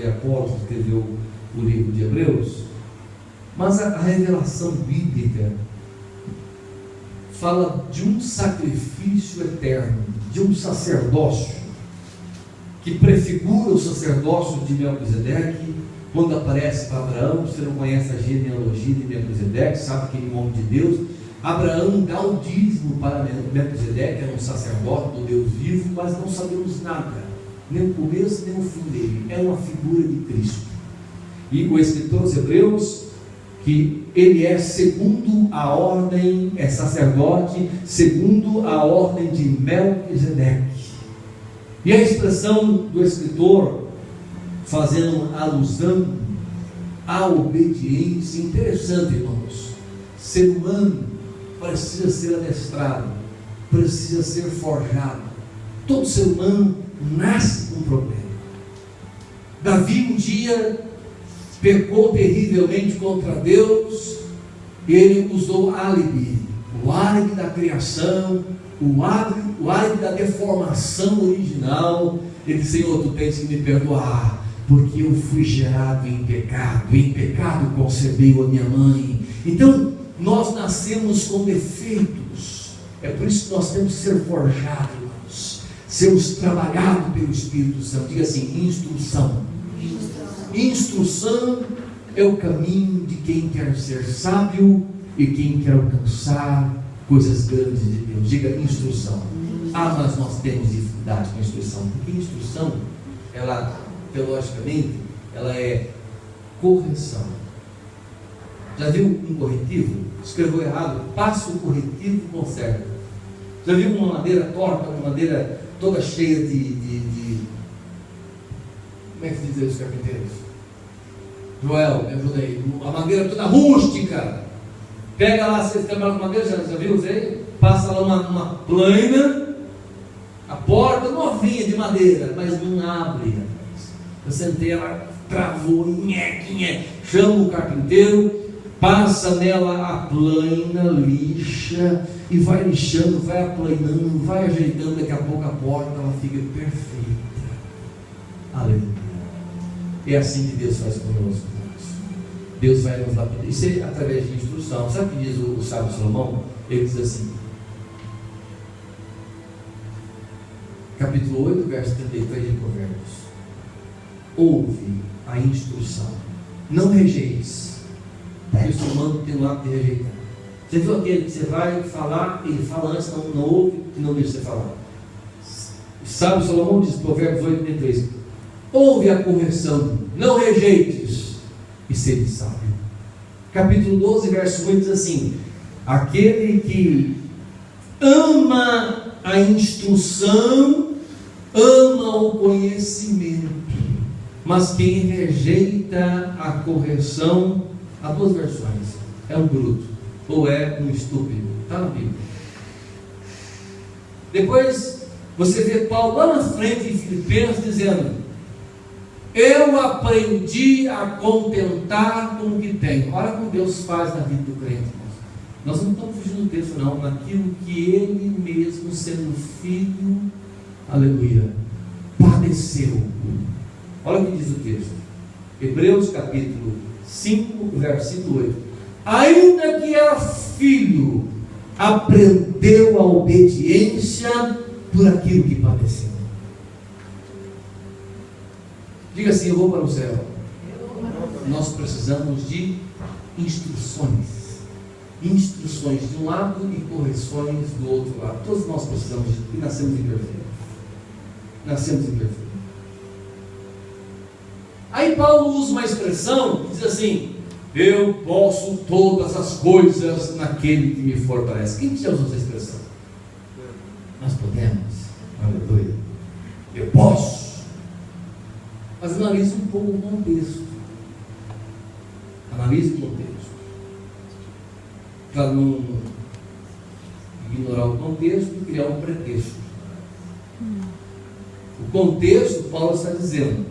de Apóstolo escreveu o livro de Hebreus, mas a revelação bíblica fala de um sacrifício eterno, de um sacerdócio, que prefigura o sacerdócio de Melquisedeque. Quando aparece para Abraão, você não conhece a genealogia de Melquisedeque, sabe que ele é um homem de Deus. Abraão dá o dízimo para Melquisedeque, era um sacerdote do Deus vivo, mas não sabemos nada, nem o começo nem o fim dele. É uma figura de Cristo. E o escritor aos Hebreus, que ele é segundo a ordem, é sacerdote segundo a ordem de Melquisedeque. E a expressão do escritor fazendo alusão à obediência, interessante, irmãos. Ser humano precisa ser adestrado, precisa ser forjado. Todo ser humano nasce com um problema. Davi um dia pecou terrivelmente contra Deus, e ele usou álibi, o álibi da criação, o álibi da deformação original. Ele disse: Senhor, tu tens que me perdoar, porque eu fui gerado em pecado concebeu a minha mãe. Então, nós nascemos com defeitos, é por isso que nós temos que ser forjados, irmãos, sermos trabalhados pelo Espírito Santo. Diga assim: instrução. Instrução é o caminho de quem quer ser sábio e quem quer alcançar coisas grandes de Deus. Diga: instrução. Mas nós temos dificuldade com a instrução, porque instrução, ela, teologicamente, ela é correção. Já viu um corretivo? Escreveu errado, passa o corretivo e conserta. Já viu uma madeira torta, uma madeira toda cheia de como é que se diz isso, carpinteiros? Joel, me ajuda aí. A madeira toda rústica. Pega lá, vocês trabalham com madeira, já viu? Passa lá uma plana, a porta novinha de madeira, mas não abre. Eu sentei, ela travou, nheque. Chama o carpinteiro, passa nela a plana, lixa, e vai lixando, vai aplanando, vai ajeitando. Daqui a pouco a porta ela fica perfeita. Aleluia. É assim que Deus faz conosco. Deus vai nos lapidar. Isso é através de instrução. Sabe o que diz o sábio Salomão? Ele diz assim, capítulo 8, verso 33 de Provérbios: ouve a instrução, não rejeites. Porque o ser humano tem o hábito de rejeitar. Você viu aquele que você vai falar, ele fala antes, não ouve e não deixa você falar. O sábio Salomão diz, Provérbios 8, 33: ouve a correção, não rejeites, e sede sábio. Capítulo 12, verso 8 diz assim: aquele que ama a instrução, ama o conhecimento, mas quem rejeita a correção, há duas versões, é um bruto, ou é um estúpido. Está na Bíblia. Depois, você vê Paulo lá na frente em Filipenses dizendo: eu aprendi a contentar com o que tenho. Olha como Deus faz na vida do crente. Nós não estamos fugindo do texto, não. Naquilo que Ele mesmo, sendo filho, aleluia, padeceu. Olha o que diz o texto. Hebreus capítulo 5, versículo 8: ainda que era filho, aprendeu a obediência por aquilo que padeceu. Diga assim: eu vou para o céu. Nós precisamos de instruções. Instruções de um lado e correções do outro lado. Todos nós precisamos de, e nascemos imperfeitos. Nascemos imperfeitos. Aí Paulo usa uma expressão que diz assim: eu posso todas as coisas naquele que me fortalece. Quem já usou essa expressão? Nós podemos. Aleluia. Eu posso. Mas analise um pouco o contexto. Analise o contexto. Para não ignorar o contexto e criar um pretexto. O contexto, Paulo está dizendo: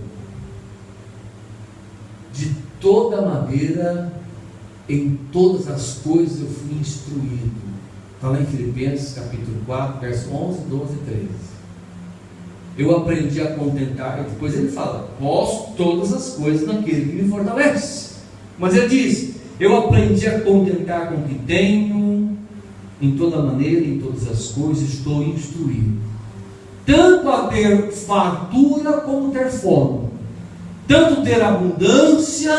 de toda maneira, em todas as coisas eu fui instruído. Está lá em Filipenses capítulo 4, verso 11, 12 e 13. eu aprendi a contentar. E depois ele fala: posso todas as coisas naquele que me fortalece. Mas ele diz: eu aprendi a contentar com o que tenho, em toda maneira, em todas as coisas, estou instruído, tanto a ter fartura como ter fome, tanto ter abundância,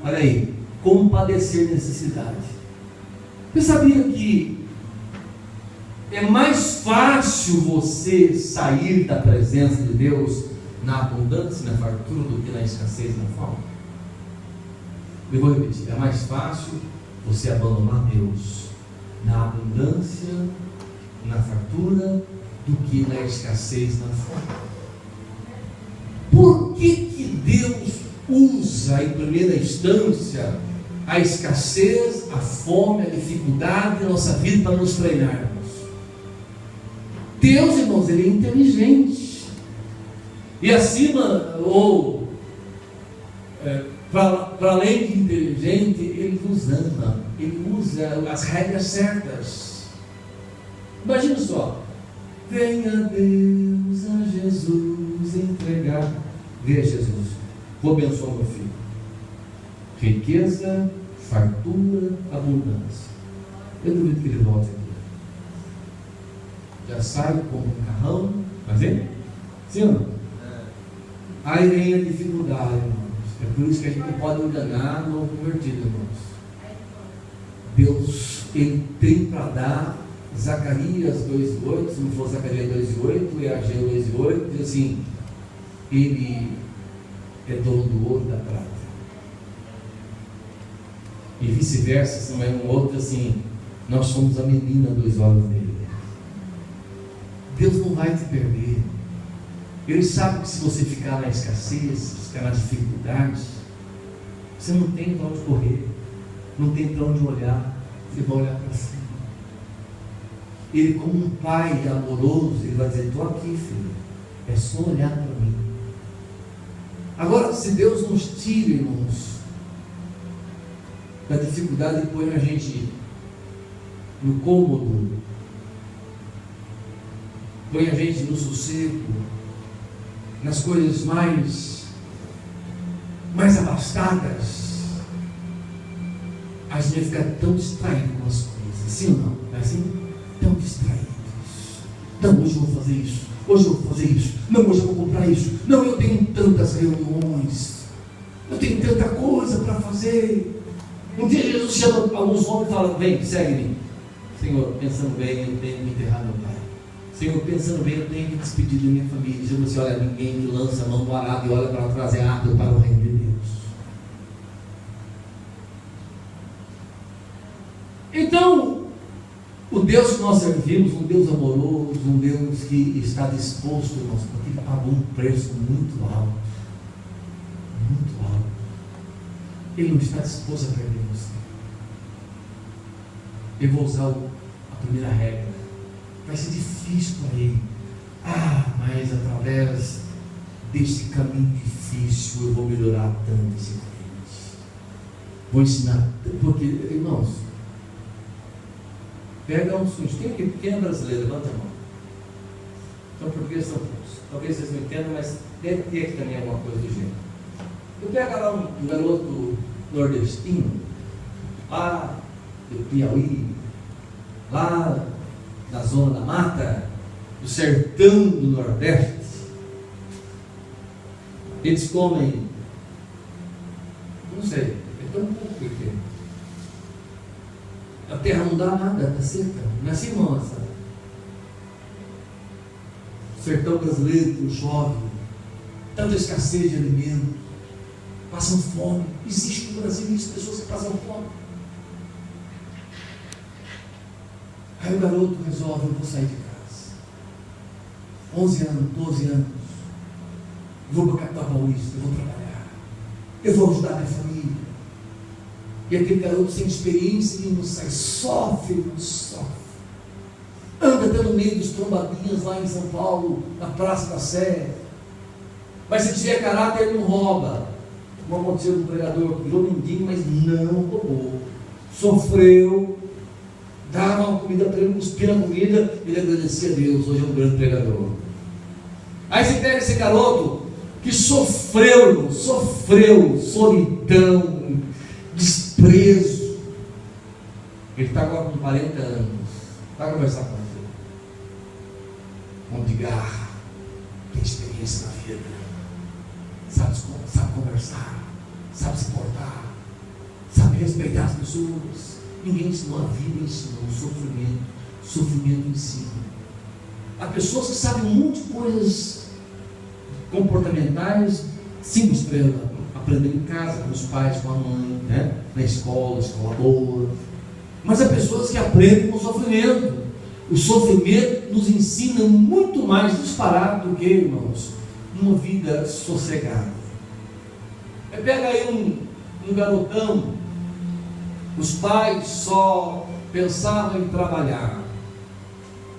olha aí, como padecer necessidade. Você sabia que é mais fácil você sair da presença de Deus na abundância, na fartura, do que na escassez, na fome? Eu vou repetir: é mais fácil você abandonar Deus na abundância, na fartura, do que na escassez, na fome. Por que Deus usa em primeira instância a escassez, a fome, a dificuldade da nossa vida para nos treinarmos? Deus, irmãos, Ele é inteligente, e acima, ou para além de inteligente, Ele nos ama, Ele usa as regras certas. Imagina só: venha Deus a Jesus entregar. Veja Jesus: vou abençoar meu filho. Riqueza, fartura, abundância. Eu duvido que ele volte aqui. Já sai com um carrão, mas ele? Sim ou não? Aí vem a dificuldade, irmãos. É por isso que a gente não pode enganar no convertido, irmãos. Deus, Ele tem para dar. Zacarias 2,8, se não for Zacarias 2,8, é Ageu 2,8, diz assim: Ele é dono do ouro e da prata. E vice-versa, se não é um outro, assim: nós somos a menina dos olhos dele. Deus não vai te perder. Ele sabe que se você ficar na escassez, ficar na dificuldade, você não tem para onde correr, não tem para onde olhar, você vai olhar para cima. Ele, como um pai amoroso, Ele vai dizer: estou aqui, filho, é só olhar para mim. Agora, se Deus nos tira, irmãos, da dificuldade e põe a gente no cômodo, põe a gente no sossego, nas coisas mais abastadas, a gente vai ficar tão distraído com as coisas, sim ou não? É assim? Tão distraídos. Não, hoje eu vou fazer isso, hoje eu vou fazer isso, não, hoje eu vou comprar isso, não, eu tenho tantas reuniões, eu tenho tanta coisa para fazer. Um dia Jesus chama alguns homens e fala: vem, segue-me. Senhor, pensando bem, eu tenho que enterrar meu pai. Senhor, pensando bem, eu tenho que despedir da minha família. Jesus disse: olha, ninguém que lança a mão do arado e olha para trazer água para o reino de Deus. Então, o Deus que nós servimos, um Deus amoroso, um Deus que está disposto, irmãos, porque Ele pagou um preço muito alto, muito alto. Ele não está disposto a perder você. Eu vou usar a primeira regra. Vai ser difícil para Ele. Mas através desse caminho difícil eu vou melhorar tanto esse cliente. Vou ensinar, porque, irmãos, pega um sujeito. Quem é brasileiro? Levanta a mão. Então, português são poucos. Talvez vocês não entendam, mas deve ter aqui também alguma coisa do gênero. Eu pego lá um garoto nordestino, lá do Piauí, lá da zona da mata, do sertão do Nordeste. Eles comem, não sei, é tão pouco pequeno. A terra não dá nada, está seca, não é assim, moça? O sertão brasileiro que não chove, tanta escassez de alimento, passam fome. Existe no Brasil isso, pessoas que passam fome. Aí o garoto resolve: eu vou sair de casa. 11 anos, 12 anos, vou para a capital paulista, eu vou trabalhar, eu vou ajudar a minha família. E aquele garoto sem experiência nenhuma sai, sofre, anda até no meio dos trombadinhas lá em São Paulo, na Praça da Sé. Mas se tiver caráter, ele não rouba. Como aconteceu com o pregador, virou mendigo, mas não roubou. Sofreu, dava uma comida para ele, cuspia a comida, ele agradecia a Deus. Hoje é um grande pregador. Aí você pega esse garoto que sofreu solidão, desprezo. Ele está agora com 40 anos. Vai conversar com ele. Homem de garra, tem experiência na vida, sabe conversar, sabe se portar, sabe respeitar as pessoas. Ninguém ensinou a vida, ensinou o sofrimento ensina. Há pessoas que sabem um monte de coisas comportamentais, simples para aprender em casa, com os pais, com a mãe, né? Na escola boa. Mas há pessoas que aprendem com o sofrimento. O sofrimento nos ensina muito mais disparado do que, irmãos, uma vida sossegada. Pega aí um garotão, os pais só pensavam em trabalhar.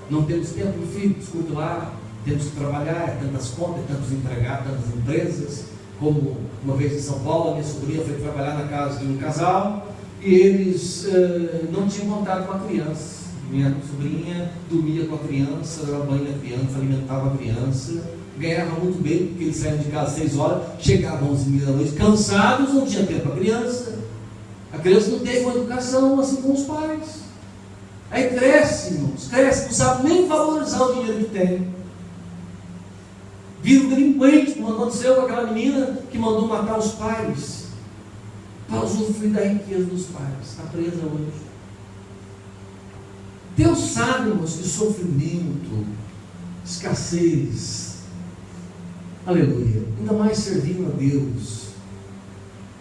Não temos tempo, filho, escuta lá, temos que trabalhar, é tantas contas, é tantos empregados, tantas empresas. Como uma vez em São Paulo, a minha sobrinha foi trabalhar na casa de um casal e eles não tinham contato com a criança. Minha sobrinha dormia com a criança, dava banho na criança, alimentava a criança, ganhava muito bem, porque eles saíam de casa às 6 horas, chegavam às 11h30 da noite, cansados, não tinha tempo para a criança. A criança não teve uma educação assim com os pais. Aí cresce, irmãos, não sabe nem valorizar o dinheiro que tem. Vira um delinquente, como aconteceu com aquela menina que mandou matar os pais para usufruir da riqueza dos pais. Está presa hoje. Deus sabe, irmãos, que sofrimento, escassez, aleluia, ainda mais servindo a Deus,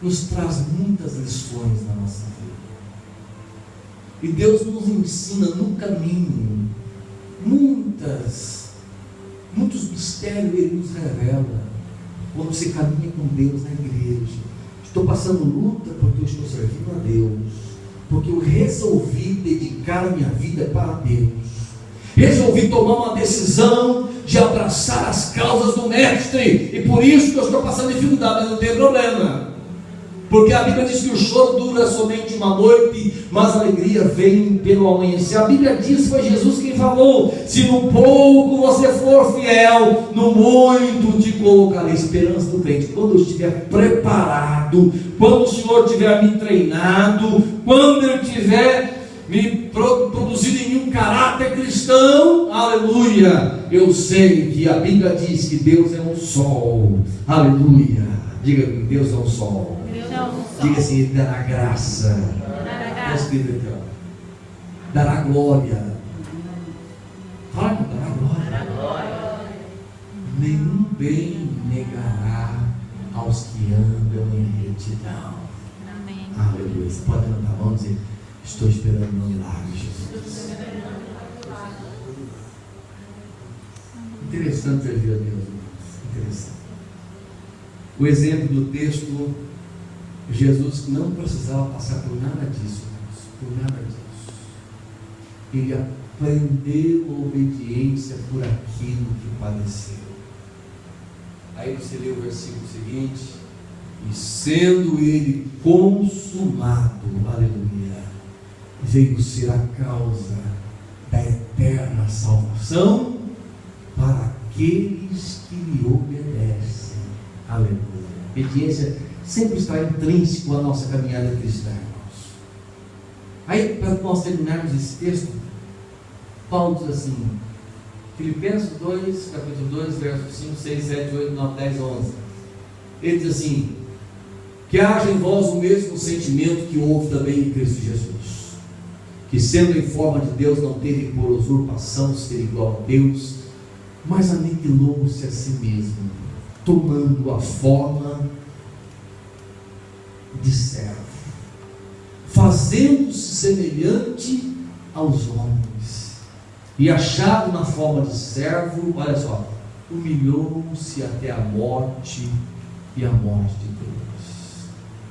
nos traz muitas lições na nossa vida. E Deus nos ensina no caminho muitos mistérios. Ele nos revela quando você caminha com Deus na igreja. Estou passando luta porque eu estou servindo a Deus, porque eu resolvi dedicar a minha vida para Deus, resolvi tomar uma decisão de abraçar as causas do Mestre, e por isso que eu estou passando dificuldade, mas não tem problema, porque a Bíblia diz que o choro dura somente uma noite, mas a alegria vem pelo amanhecer. A Bíblia diz, foi Jesus quem falou: se no pouco você for fiel, no muito te colocarei. Esperança do crente. Quando eu estiver preparado, quando o Senhor tiver me treinado, quando eu tiver me produzido em mim um caráter cristão, aleluia, eu sei que a Bíblia diz que Deus é um sol, aleluia, diga que Deus é um sol. Diga assim, Ele dará graça. Está escrito aqui, ó. Dará glória. Fala com dará glória. Nenhum bem negará aos que andam em retidão. Amém. Aleluia. Você pode levantar a mão e dizer: estou esperando um milagre, Jesus. Interessante servir a Deus. Interessante. O exemplo do texto, Jesus não precisava passar por nada disso, por nada disso. Ele aprendeu a obediência por aquilo que padeceu. Aí você lê o versículo seguinte: e sendo ele consumado, aleluia, veio ser a causa da eterna salvação para aqueles que lhe obedecem, aleluia. Obediência sempre está intrínseco à nossa caminhada cristã, irmãos. Aí, para nós terminarmos esse texto, Paulo diz assim, Filipenses 2, capítulo 2, versos 5, 6, 7, 8, 9, 10, 11. Ele diz assim: que haja em vós o mesmo sentimento que houve também em Cristo Jesus, que sendo em forma de Deus, não teve por usurpação ser igual a Deus, mas aniquilou-se a si mesmo, tomando a forma de servo, fazendo-se semelhante aos homens, e achado na forma de servo, olha só, humilhou-se até a morte, e a morte de cruz.